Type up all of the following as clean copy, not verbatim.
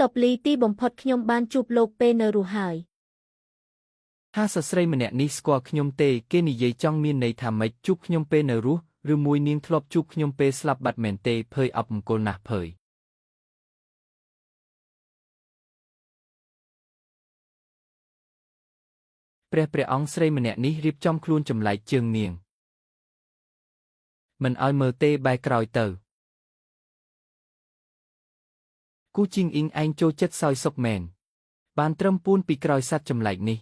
តបលីទីបំផុតខ្ញុំបានជួបលោកពេលនៅរស់ហើយថាសស្រីម្នាក់នេះស្គាល់ខ្ញុំទេគេនិយាយចង់មានន័យថាម៉េចជួបខ្ញុំពេលនៅរស់ឬមួយនាងធ្លាប់ជួបខ្ញុំពេលស្លាប់បាត់មែនទេភើយអបអង្គុលណាស់ភើយព្រះអង្គស្រីម្នាក់នេះរៀបចំខ្លួនចម្លែកជើងនាងមិនឲ្យមើលទេបែរក្រោយទៅគូជីងអ៊ីងឯងចូលចិត្តសោយសុកមែនបានត្រឹមពួនពីក្រោយសัตว์ចម្លែកនេះ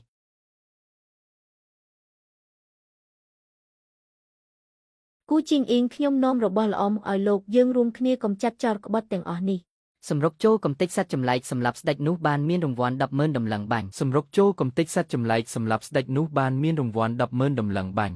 គូជីងអ៊ីងខ្ញុំនាំរបស់ល្អមកឲ្យលោកយើងរួមគ្នាកំចាត់ចោលក្បត់ទាំងអស់នេះសម្រុកចូលកំទេចសัตว์ចម្លែកសម្រាប់ស្ដេចនោះបានមានរង្វាន់ 100000 ដំឡឹងបាញ់សម្រុកចូលកំទេចសត្វចម្លែកសម្រាប់ស្ដេចនោះបានមានរង្វាន់ 100000 ដំឡឹងបាញ់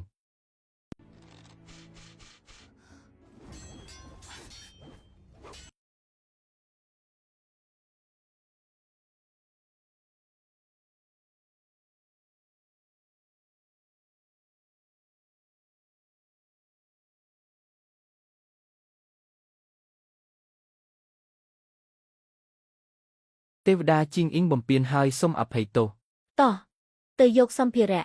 ទេវតាជីងអ៊ីងបំពេញហើយសូមអភ័យទោសតោះទៅយកសម្ភារៈ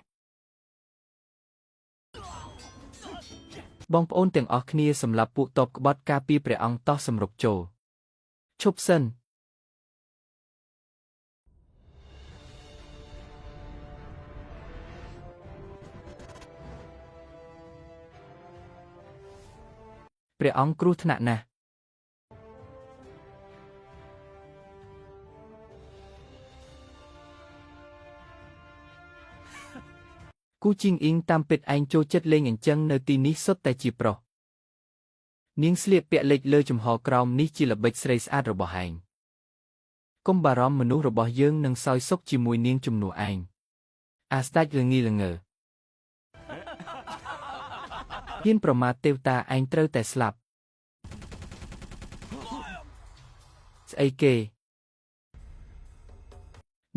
បងប្អូនទាំងអស់គ្នាសម្រាប់ពួកតបក្បត់ការពារព្រះអង្គតោះសម្រុកចូលឈប់សិនព្រះអង្គគ្រោះថ្នាក់ណាស់គូជីងអ៊ីងតាមពិតឯងចូលចិត្តលេងអញ្ចឹងនៅទីនេះសុទ្ធតែជាប្រុសនាងស្លៀកពាក់លិចលើចំហក្រោមនេះជាល្បិចស្រីស្អាតរបស់ឯងកុំបារម្ភមនុស្សរបស់យើងនឹងសោយសុខជាមួយនាងជំនួសឯងអាស្ដេចល្ងីល្ងើហ៊ានប្រមាថទេវតាឯងត្រូវតែស្លាប់ស្អីគេ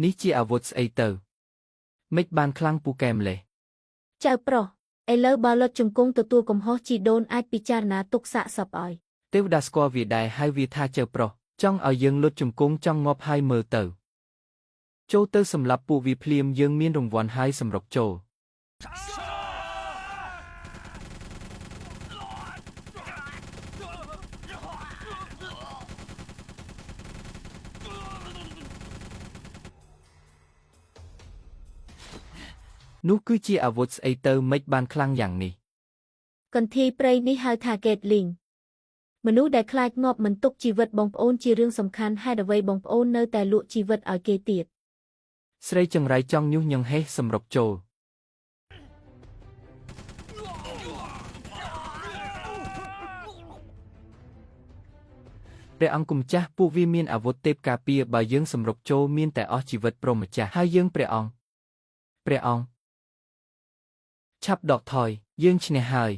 នេះជាអាវុធស្អីទៅមិនបានខ្លាំងពូកែម្លេះចៅប្រុសឥឡូវបើលុតជង្គង់ទទួលកំហុសជីដូនអាចពិចារណាទុកសាកសពឲ្យទេវតាស្គាល់វាដែរហើយវាថាចៅប្រុសចង់ឲ្យយើងលុតជង្គង់ចង់ងាប់ហើយមើលទៅចូលទៅសម្រាប់ពួកវាភ្លាមយើងមានរង្វាន់ហើយសម្រុកចូលនោះគឺជាអាវុធស្អីទៅមិនបានខ្លាំងយ៉ាងនេះកន្ធាយព្រៃនេះហៅថាកេតលីងមនុស្សដែលខ្លាចងាប់មិនទុកជីវិតបងប្អូនជារឿងសំខាន់ហេតុអ្វីបងប្អូននៅតែលក់ជីវិតឲ្យគេទៀតស្រីចង្រៃចង់ញុះញង់ហេះសម្រុកចូលព្រះអង្គគុំចាស់ពួកវាមានអាវុធទេពការពារបើយើងសម្រុកចូលមានតែអស់ជីវិតព្រហ្មចាស់ហើយយើងព្រះអង្គឆាប់ដកថយយើងឈ្នះហើយ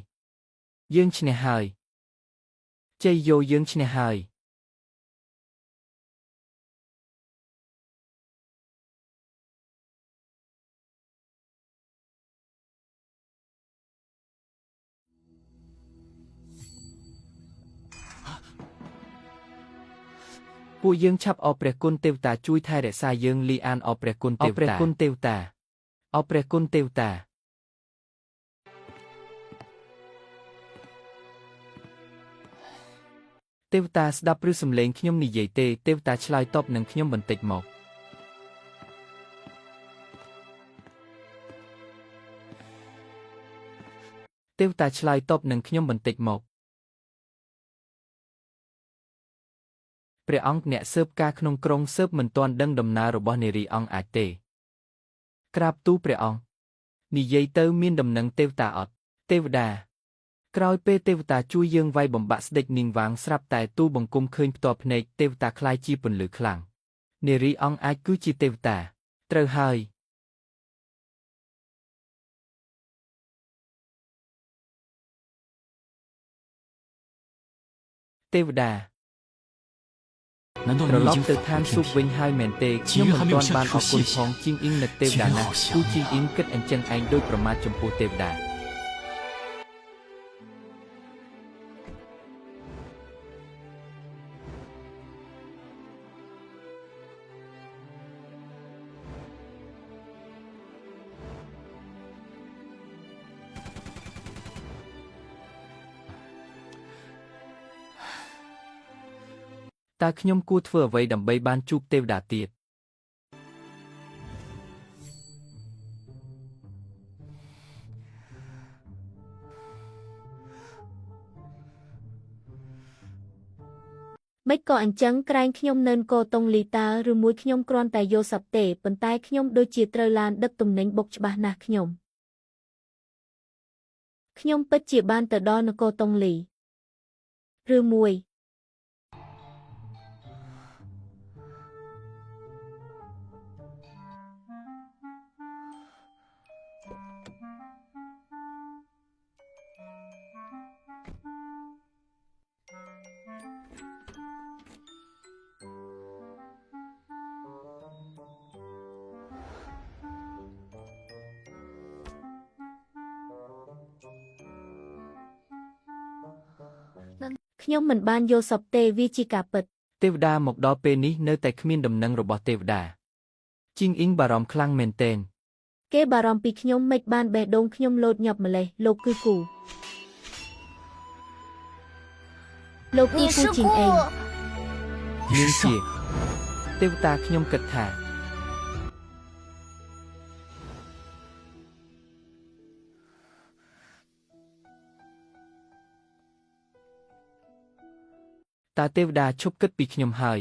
យើងឈ្នះហើយជ័យយោយើងឈ្នះហើយពួកយើងឆាប់អរព្រះគុណទេវតាជួយថែរក្សាយើងលីអានអរព្រះគុណទេវតាអរព្រះគុណទេវតាអរព្រះគុណទេវតាទេវតាស្ដាប់ឬសំឡេងខ្ញុំនិយាយទេទេវតាឆ្លើយតបនឹងខ្ញុំបន្តិចមកទេវតាឆ្លើយតបនឹងខ្ញុំបន្តិចមកព្រះអង្គអ្នកស៊ើបការក្នុងក្រុងស៊ើបមិនទាន់ដឹងដំណើររបស់នារីអង្គអាចទេក្រាបទូលព្រះអង្គនិយាយទៅមានដំណឹងទេវតាអត់ទេវតាក្រោយពេលទេវតាជួយយើងវាយបំបាក់ស្ដេចនាងវាងស្រាប់តែទូលបង្គំឃើញផ្ទាល់ភ្នែកទេវតាខ្លាយជាពន្លឺខ្លាំងនារីអង្គអាចគឺជាទេវតាត្រូវហើយទេវតាត្រឡប់ទៅឋានសួគ៌វិញហើយមែនទេខ្ញុំមិនទាន់បានអរគុណផងជីងអ៊ីងនឹកទេវតាណាស់គូជីងអ៊ីងគិតអញ្ចឹងឯងដូចប្រមាថចំពោះទេវតា តើខ្ញុំគួរធ្វើអ្វីដើម្បីបានជួបទេវតាទៀត មិនក៏អញ្ចឹងក្រែងខ្ញុំនៅកោតុងលីតាឬមួយខ្ញុំគ្រាន់តែយកសັບទេប៉ុន្តែខ្ញុំដូចជាត្រូវឡានដឹកទំនិញបុកច្បាស់ណាស់ខ្ញុំពិតជាបានទៅដល់នគរតុងលីឬមួយ ខ្ញុំមិនបានយកសពទេវាជាការពិត ទេវតាមកដល់ពេលនេះនៅតែគ្មានដំណឹងរបស់ទេវតាជីងអ៊ីងបារម្ភខ្លាំងមែនទែន គេបារម្ភពីខ្ញុំមិនបានបេះដូងខ្ញុំលោតញាប់ម្លេះលោកគឺគូលោកគឺគូជីងអេង នាងជាទេវតាខ្ញុំគិតថាតើទេវតាឈប់គិតពីខ្ញុំហើយ